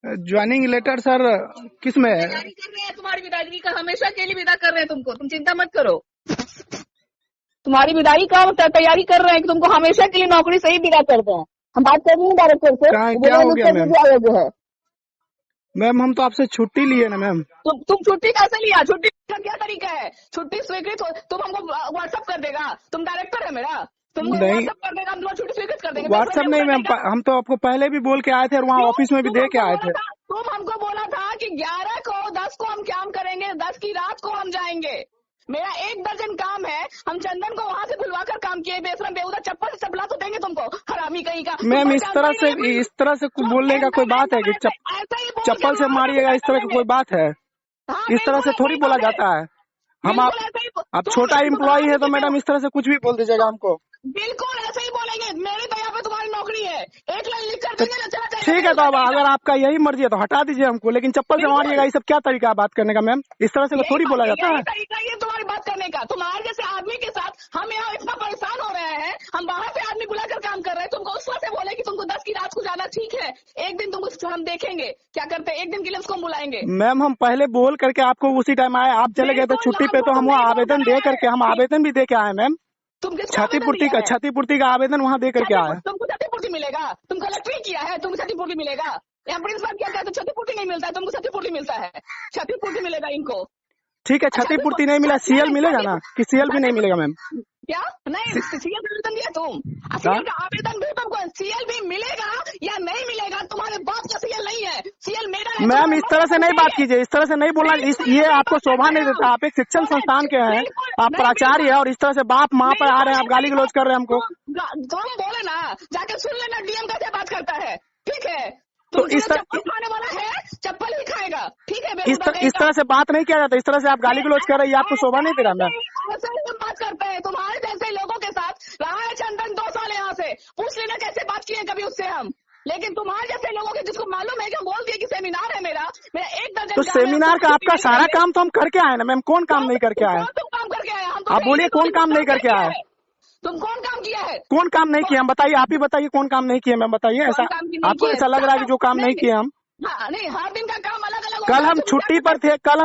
Joining letter sir किस में है? तैयारी कर रहे हैं तुम्हारी विदाई का, हमेशा के लिए विदा कर रहे हैं तुमको, तुम चिंता मत करो। तुम्हारी विदाई का तैयारी कर रहे हैं कि तुमको हमेशा के लिए नौकरी से ही विदा कर दें। हम बात कर रहे हैं डायरेक्टर से, क्या हो गया मैम? जो है मैम हम तो आपसे छुट्टी लिए ना मैम। तुम छुट्टी कैसे लिया? छुट्टी का क्या तरीका है? छुट्टी स्वीकृत हो तुम हमको व्हाट्सअप कर देगा, तुम डायरेक्टर है मेरा, तुमको नहीं व्हाट्सअप कर देगा, हम तुम्हारी छुट्टी स्वीकृत कर देंगे। व्हाट्सएप नहीं मैम, हम तो आपको पहले भी बोल के आए थे और वहाँ ऑफिस में भी दे के आए थे। तुम हमको बोला था कि 11 को 10 को हम काम करेंगे, 10 की रात को हम जाएंगे। मेरा 1 दर्जन काम है, हम चंदन को वहाँ से बुलवाकर काम किए, बेशरम बेहुदा चप्पल से चपला तो देंगे तुमको, हरामी कहीं का। मैम इस तरह से बोलने का कोई बात है कि चप्पल से मारिएगा, इस तरह की कोई बात है? इस तरह से थोड़ी बोला जाता है। हम आप छोटा एम्प्लॉय है तो मैडम इस तरह से कुछ भी बोल दीजिएगा हमको। बिल्कुल ऐसे ही बोलेंगे, मेरी तो यहाँ पे तुम्हारी नौकरी है, एक लाइन लिख कर देंगे ना, चला जाएगा। ठीक है तो अब अगर आपका यही मर्जी है तो हटा दीजिए हमको, लेकिन चप्पल से मारिएगा, ये सब क्या तरीका है बात करने का मैम? इस तरह से थोड़ी बोला जाता है। तरीका ये तुम्हारी बात करने का, तुम्हारे जैसे आदमी के साथ हम यहाँ इतना परेशान हो रहे हैं, हम बाहर से आदमी बुलाकर काम कर रहे हैं, तुमको उस वक्त से बोले कि तुमको 10 की रात को जाना, ठीक है एक दिन तुमको हम देखेंगे क्या करते हैं, एक दिन के लिए उसको बुलाएंगे। मैम हम पहले बोल करके आपको उसी टाइम आए, आप चले गए थे छुट्टी पे, तो हम वहाँ आवेदन दे करके, हम आवेदन भी दे के आए मैम। क्षतिपूर्ति का आवेदन वहाँ दे करके आया। तुमको क्षतिपूर्ति मिलेगा? तुम कलेक्ट्री किया है, तुमको क्षतिपूर्ति मिलेगा? यहाँ प्रिंसिपल क्या कहते हैं क्षतिपूर्ति नहीं मिलता है, तुमको क्षतिपूर्ति मिलता है, क्षतिपूर्ति मिलेगा इनको। ठीक है क्षतिपूर्ति नहीं मिला, सीएल मिलेगा ना? कि सीएल भी नहीं मिलेगा मैम? क्या नहीं? सीएल का आवेदन दिया तुम? सीएल का आवेदन भी तुमको, सीएल भी मिलेगा या नहीं मिलेगा? तुम्हारे बाप का सीएल नहीं है, सीएल मेरा है। मैम इस तरह से नहीं बात कीजिए, इस तरह से नहीं बोलना, ये आपको शोभा नहीं देता। आप एक शिक्षण संस्थान के हैं, आप प्राचार्य है और इस तरह से बाप माँ पर आ रहे हैं, आप गाली गलौज कर रहे हैं हमको। तुम बोले ना, जाके सुन लेना डीएम कैसे बात करता है, ठीक है? तो इस चप्पल खाने वाला है, चप्पल ही खाएगा, ठीक है? इस तरह से बात नहीं किया जाता, इस तरह से आप गाली गलौज कर रहे हैं, आपको शोभा नहीं दे रहा मैम। ऐसे ही हम बात करते हैं, तुम्हारे जैसे लोगों के साथ रहा है चंदन 2 साल यहाँ से, पूछ लेना कैसे बात किए कभी उससे हम। लेकिन तुम्हारे जैसे लोगों के, जिसको मालूम है कि हम बोल दिए कि सेमिनार है मेरा 1 दर्जन, तो सेमिनार का आपका सारा काम तो हम करके आए ना मैम, कौन काम नहीं करके आए? तुम काम करके आए? आप बोलिए कौन काम नहीं करके आए? तुम कौन काम किया है? कौन काम नहीं किया हम बताइए, आप ही बताइए कौन काम नहीं किया मैम, बताइए। ऐसा आपको ऐसा लग रहा है कि जो काम नहीं किए हम? नहीं, हर दिन का काम अलग अलग। कल हम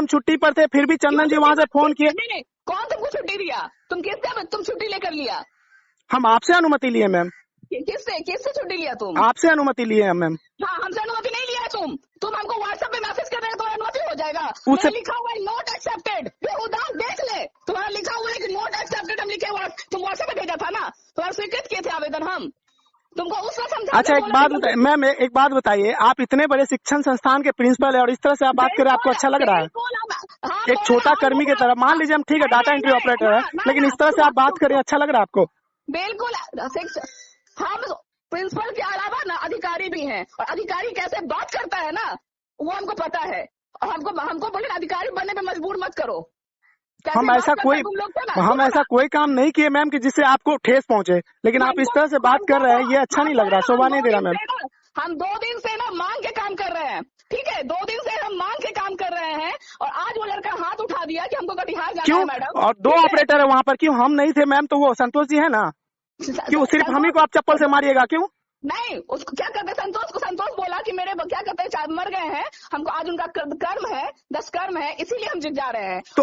छुट्टी पर थे, फिर भी चंदन जी वहाँ से फोन किए। नहीं, कौन तुमको छुट्टी दिया? तुम छुट्टी लेकर लिया? हम आपसे अनुमति लिए मैम। किससे छुट्टी लिया तुम? आपसे अनुमति लिए हैं मैम। हाँ, हमसे अनुमति नहीं लिया है तुम हमको व्हाट्सएप पे मैसेज कर रहे हैं तो अनुमति हो जाएगा। उससे लिखा हुआ है नोट एक्सेप्टेड, उदाहरण देख ले, तुम्हारा लिखा हुआ है कि नोट एक्सेप्टेड, हम लिखे हुआ, तुम व्हाट्सएप पे भेजा था ना, तुम्हारा स्वीकृत किए थे आवेदन हम तुमको उस वक्त समझा। अच्छा एक बात बताइए मैम, एक बात बताइए, आप इतने बड़े शिक्षण संस्थान के प्रिंसिपल है और इस तरह से आप बात कर रहे हैं, आपको अच्छा लग रहा है? एक छोटा कर्मी की तरह, मान लीजिए हम ठीक है डाटा एंट्री ऑपरेटर है, लेकिन इस तरह से आप बात करें अच्छा लग रहा है आपको? बिल्कुल, हम प्रिंसिपल के अलावा ना अधिकारी भी हैं, और अधिकारी कैसे बात करता है ना वो हमको पता है, और हमको बोले अधिकारी बनने पे मजबूर मत करो। हम ऐसा कोई काम नहीं किए मैम कि जिससे आपको ठेस पहुंचे, लेकिन आप इस तरह से बात कर रहे हैं, ये अच्छा नहीं लग रहा, शोभा नहीं दे रहा मैम। हम 2 दिन से ना मांग के काम कर रहे हैं, ठीक है? 2 दिन से हम मांग के काम कर रहे हैं, और आज वो लड़का हाथ उठा दिया कि हमको कटिहार जाना है मैडम। और 2 ऑपरेटर है वहाँ पर, क्यों हम नहीं थे मैम? तो वो संतोष जी है ना, क्यों सिर्फ हम ही को आप चप्पल से मारिएगा? क्यों नहीं? उसको क्या करते, संतोष बोला कि मेरे क्या करते हैं, मर गए हैं, हमको आज उनका कर्म है, 10 कर्म है, इसीलिए हम जा रहे हैं। तो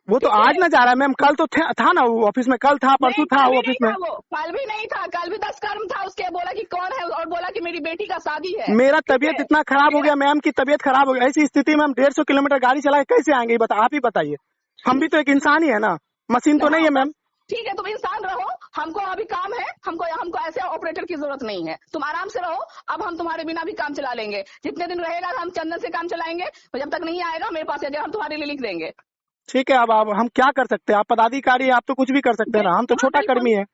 वो तो आज ना जा रहा है मैम, कल तो था ना वो ऑफिस में, कल था परसों था वो ऑफिस में। कल भी नहीं था, कल भी 10 कर्म था उसके, बोला कि कौन है, और बोला कि मेरी बेटी का शादी है। मेरा तबीयत इतना खराब हो गया मैम की तबीयत खराब हो गई, ऐसी स्थिति में हम 150 किलोमीटर गाड़ी चला के कैसे आएंगे? आप ही बताइए, हम भी तो एक इंसान ही है ना, मशीन तो नहीं है मैम। ठीक है, तुम इंसान रहो, हमको अभी काम है, हमको ऐसे ऑपरेटर की जरूरत नहीं है, तुम आराम से रहो। अब हम तुम्हारे बिना भी काम चला लेंगे, जितने दिन रहेगा हम चंदन से काम चलाएंगे, तो जब तक नहीं आएगा मेरे पास हम तुम्हारे लिए लिख देंगे। ठीक है, अब हम क्या कर सकते हैं? आप पदाधिकारी, आप तो कुछ भी कर सकते हैं ना, हम तो छोटा कर्मी है,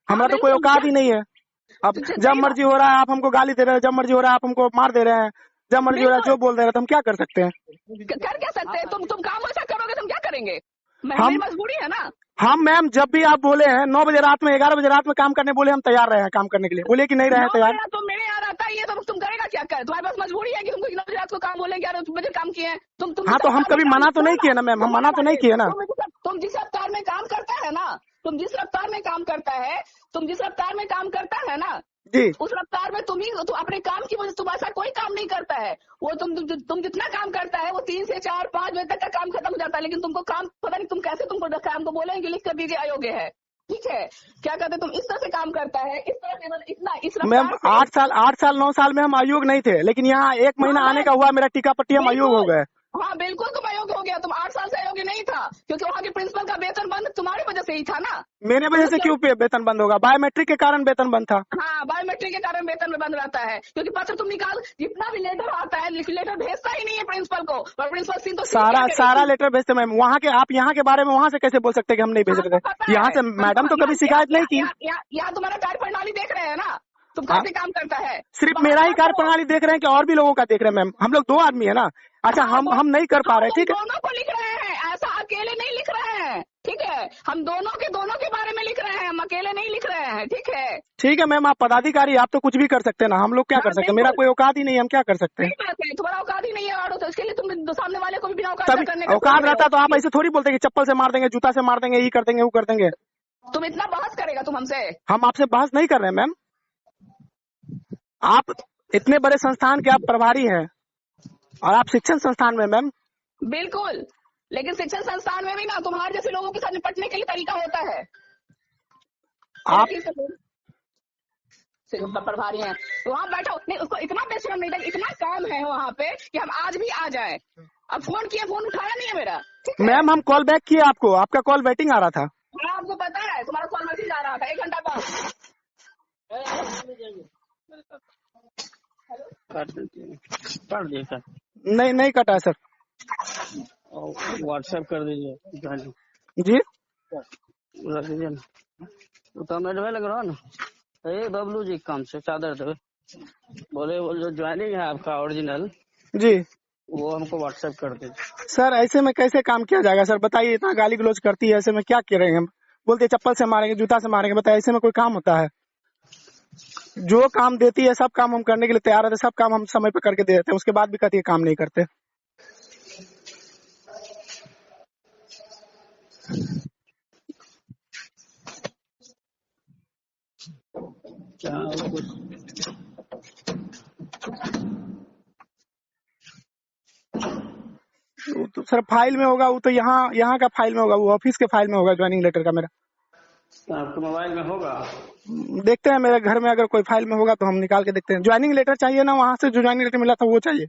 हमारा तो कोई औकात ही नहीं है। अब जब मर्जी हो रहा है आप हमको गाली दे रहे हैं, जब मर्जी हो रहा है आप हमको मार दे रहे हैं, जब मर्जी हो रहा है जो बोल दे रहे हैं, तो हम क्या कर सकते हैं? कर क्या सकते हैं? तुम काम ऐसा करोगे तो हम क्या करेंगे? मेरी मजबूरी है ना। हम मैम जब भी आप बोले हैं 9 बजे रात में 11 बजे रात में काम करने बोले, हम तैयार रहे हैं काम करने के लिए, बोले कि नहीं रहे तैयार। तो मेरे यहाँ आता है ये, तो तुम करेगा क्या कर? तुम्हारे पास मजबूरी है कि तुमको 9 बजे रात को काम बोले, 11 बजे काम किए हैं तुम। हाँ तो हम कभी मना तो नहीं किए ना मैम, हम मना तो नहीं किए ना। तुम जिस रफ्तार में काम करता है ना, तुम जिस रफ्तार में काम करता है ना जी, उस रफ्तार में तुम अपने काम की वजह से तुम ऐसा कोई काम नहीं करता है। वो तुम जितना काम करता है वो 3 से 4 5 बजे तक का काम खत्म हो जाता है, लेकिन तुमको काम पता नहीं तुम कैसे तुमको काम को बोलेंगे लिख कर दीजिए अयोग्य है। ठीक है, क्या कहते तुम इस तरह से काम करता है, इस तरह से मतलब इतना इस मैम रफ्तार से। 8 साल 9 साल में हम अयोग्य नहीं थे, लेकिन यहाँ 1 महीना हाँ, आने का हुआ मेरा टीका पट्टी, हम अयोग्य हो बिल्कुल। गए। हाँ बिल्कुल तुम अयोग्य हो गया। तुम 8 साल से अयोग्य नहीं था, क्योंकि वहाँ के प्रिंसिपल का वेतन बंद तुम्हारी वजह से ही था ना। मेरे वजह से क्यों वेतन बंद होगा? बायोमेट्रिक के कारण वेतन बंद था। हाँ, बायोमेट्रिक के कारण वेतन में बंद रहता है, क्योंकि पत्र तुम निकाल जितना भी लेटर आता है, लेटर भेजता ही नहीं है प्रिंसिपल को, और प्रिंसिपल सिंह तो सारा लेटर भेजते मैम। वहाँ के आप यहाँ के बारे में वहाँ से कैसे बोल सकते हैं कि हम नहीं भेज रहे थे? यहाँ से मैडम तो कभी शिकायत नहीं की। यहाँ तुम्हारा कार्य प्रणाली देख रहे हैं ना, तुम कैसे काम करता है। सिर्फ मेरा ही कार्य प्रणाली देख रहे हैं कि और भी लोगों का देख रहे हैं मैम? हम लोग 2 आदमी है ना। अच्छा, हम नहीं कर पा रहे, ठीक है। दोनों को लिख रहे हैं, ऐसा अकेले नहीं लिख रहे हैं। ठीक है, हम दोनों के बारे में लिख रहे हैं, हम अकेले नहीं लिख रहे हैं। ठीक है, ठीक है मैम, आप पदाधिकारी, आप तो कुछ भी कर सकते हैं ना, हम लोग क्या कर सकते हैं? मेरा कोई औकात ही नहीं है, हम क्या कर सकते हैं? तुम्हारा औकात ही नहीं है और तो इसके लिए तुम सामने वाले को भी बिना औकात तभी करने का औकात रहता तो आप ऐसे थोड़ी बोलते कि चप्पल से मार देंगे, जूता से मार देंगे, ये कर देंगे, वो कर देंगे। तुम इतना बहस करेगा तुम हमसे? हम आपसे बहस नहीं कर रहे हैं मैम। आप इतने बड़े संस्थान के आप प्रभारी हैं, और आप शिक्षण संस्थान में मैम। बिल्कुल, लेकिन शिक्षण संस्थान में भी ना तुम्हारे जैसे लोगों के साथ निपटने के लिए तरीका होता है। आप प्रभारी हैं वहाँ बैठो, नहीं उसको इतना बेशरम नहीं था, इतना काम है वहाँ पे कि हम आज भी आ जाए। अब फोन किया, फोन उठाया नहीं है मेरा। मैम हम कॉल बैक किए आपको, आपका कॉल वेटिंग आ रहा था। हाँ आपको पता है, तुम्हारा कॉल मैसेज आ रहा था 1 घंटा बाद। काट दिए सर? नहीं कटा है सर। व्हाट्सएप कर दीजिए जी रख दीजिए ना। तो मैडम लग रहा है ना, ये बबलू जी काम से चादर दे बोले, वो जो ज्वाइनिंग है आपका ओरिजिनल जी वो हमको व्हाट्सएप कर दीजिए। सर, ऐसे में कैसे काम किया जाएगा सर? बताइए, इतना गाली गलौज करती है, ऐसे में क्या करेंगे हम? बोलते चप्पल से मारेंगे, जूता से मारेंगे, बताइए ऐसे में कोई काम होता है? जो काम देती है सब काम हम करने के लिए तैयार रहते, सब काम हम समय पे करके दे देते हैं, उसके बाद भी कहती है काम नहीं करते। क्या वो तो सर फाइल में होगा, वो तो यहाँ का फाइल में होगा, वो ऑफिस के फाइल में होगा ज्वाइनिंग लेटर का मेरा। आपके मोबाइल में होगा? देखते हैं मेरे घर में अगर कोई फाइल में होगा तो हम निकाल के देखते हैं। ज्वाइनिंग लेटर चाहिए ना, वहाँ से जो ज्वाइनिंग लेटर मिला था वो चाहिए।